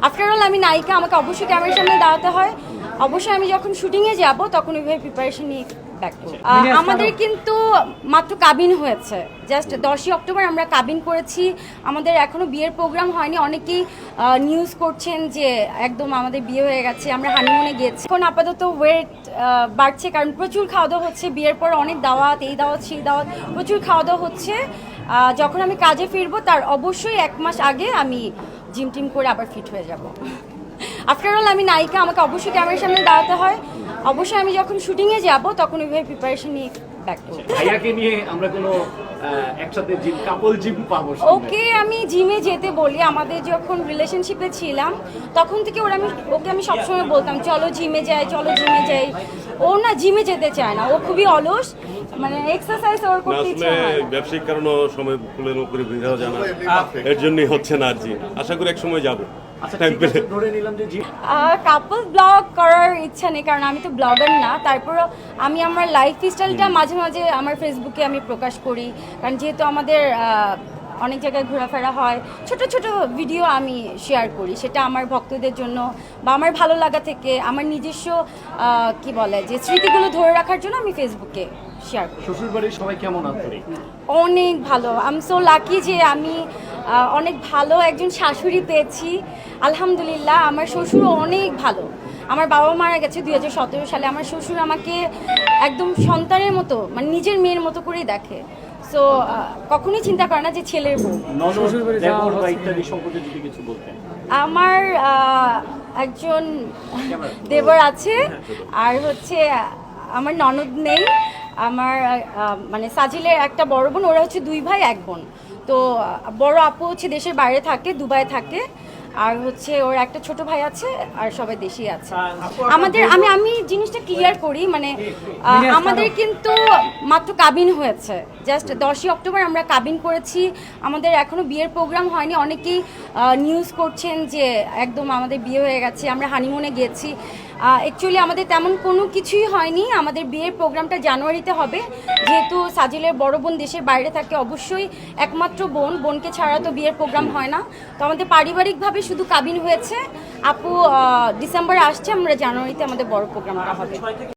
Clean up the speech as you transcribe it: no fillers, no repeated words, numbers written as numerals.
After all আমি নায়িকা, আমাকে অবশ্যই ক্যামেরার সামনে দাঁড়াতে হয়। অবশ্যই আমি যখন শুটিংয়ে যাব তখন ওইভাবে প্রিপারেশন নিয়ে ব্যাক করব। আমাদের কিন্তু মাত্র কাবিন হয়েছে, জাস্ট 10ই অক্টোবর আমরা কাবিন করেছি। আমাদের এখনো বিয়ের প্রোগ্রাম হয়নি। অনেকেই নিউজ করছেন যে একদম আমাদের বিয়ে হয়ে গেছে, আমরা হানিমুনে গিয়েছি। এখন আপাতত ওয়েট বাড়ছে, কারণ প্রচুর খাওয়া দাওয়া হচ্ছে। বিয়ের পর অনেক দাওয়াত, এই দাওয়াত সেই দাওয়াত, প্রচুর খাওয়া দাওয়া হচ্ছে। যখন আমি কাজে ফিরবো তার অবশ্যই 1 মাস আগে আমি জিম টিম করে আবার ফিট হয়ে যাব। আফটার অল আমি নায়িকা, আমাকে অবশ্যই ক্যামেরার সামনে দাঁড়াতে হয়। অবশ্যই আমি যখন শুটিংয়ে যাব তখন ওইভাবে প্রিপারেশন নিয়ে ব্যাক করব। ভাইয়াকে নিয়ে আমরা কোনো একসাথে জিম, কাপল জিম পাবো? ওকে আমি জিমে যেতে বলি। আমাদের যখন রিলেশনশিপে ছিলাম তখন থেকে ওকে আমি সবসময় বলতাম চলো জিমে যাই, চলো জিমে যাই। ও না জিমে যেতে চায় না, ও খুবই অলস, মানে এক্সারসাইজ ওর করতে ইচ্ছা হয় না। ব্যবসায়িক কারণে সময় ফুলের উপরে বেরাও জানা, এর জন্যই হচ্ছে না আর জি। আশা করি এক সময় যাবো। ধরে নিলাম যে জিম কাপল ব্লগ করার ইচ্ছা নেই, কারণ আমি তো ব্লগার না। তারপরও আমি আমার লাইফ স্টাইলটা মাঝে মাঝে আমার ফেসবুকে আমি প্রকাশ করি, কারণ যেহেতু আমাদের অনেক জায়গায় ঘোরাফেরা হয়, ছোট ছোট ভিডিও আমি শেয়ার করি। সেটা আমার ভক্তদের জন্য বা আমার ভালো লাগা থেকে, আমার নিজস্ব কি বলে যে স্মৃতিগুলো ধরে রাখার জন্য আমি ফেসবুকে শেয়ার করি। শ্বশুরবাড়ির সবাই কেমন আন্তরিক? অনেক ভালো। আই এম সো লাকি যে আমি অনেক ভালো একজন শাশুড়ি পেয়েছি, আলহামদুলিল্লাহ। আমার শ্বশুরও অনেক ভালো। আমার বাবা মারা গেছে 2017 সালে। আমার শ্বশুর আমাকে একদম সন্তানের মতো, মানে নিজের মেয়ের মতো করেই দেখে। সো কখনোই চিন্তা করে না যে ছেলের বউ। ইত্যাদি সম্পর্কে যদি কিছু বলতেন। আমার একজন দেবর আছে, আর হচ্ছে আমার ননদ নেই। আমার মানে সাজিলের একটা বড় বোন, ওরা হচ্ছে 2 ভাই 1 বোন। তো বড় আপু হচ্ছে দেশের বাইরে থাকে, দুবাই থাকে। আর হচ্ছে ওর একটা ছোট ভাই আছে, আর সবাই দেশেই আছে। আমাদের আমি জিনিসটা ক্লিয়ার করি, মানে আমাদের কিন্তু মাত্র কাবিন হয়েছে, জাস্ট 10ই অক্টোবর আমরা কাবিন করেছি। আমাদের এখনো বিয়ের প্রোগ্রাম হয়নি। অনেকেই নিউজ করছেন যে একদম আমাদের বিয়ে হয়ে গেছে, আমরা হানিমুনে গিয়েছি। অ্যাকচুয়ালি আমাদের তেমন কোনো কিছুই হয়নি। আমাদের বিয়ের প্রোগ্রামটা জানুয়ারিতে হবে। যেহেতু সাজিলের বড় বোন দেশের বাইরে থাকে, অবশ্যই একমাত্র বোনকে ছাড়া তো বিয়ের প্রোগ্রাম হয় না। তো আমাদের পারিবারিকভাবে শুধু কাবিন হয়েছে। আপু ডিসেম্বরে আসছে, আমরা জানুয়ারিতে আমাদের বড় প্রোগ্রামটা হবে।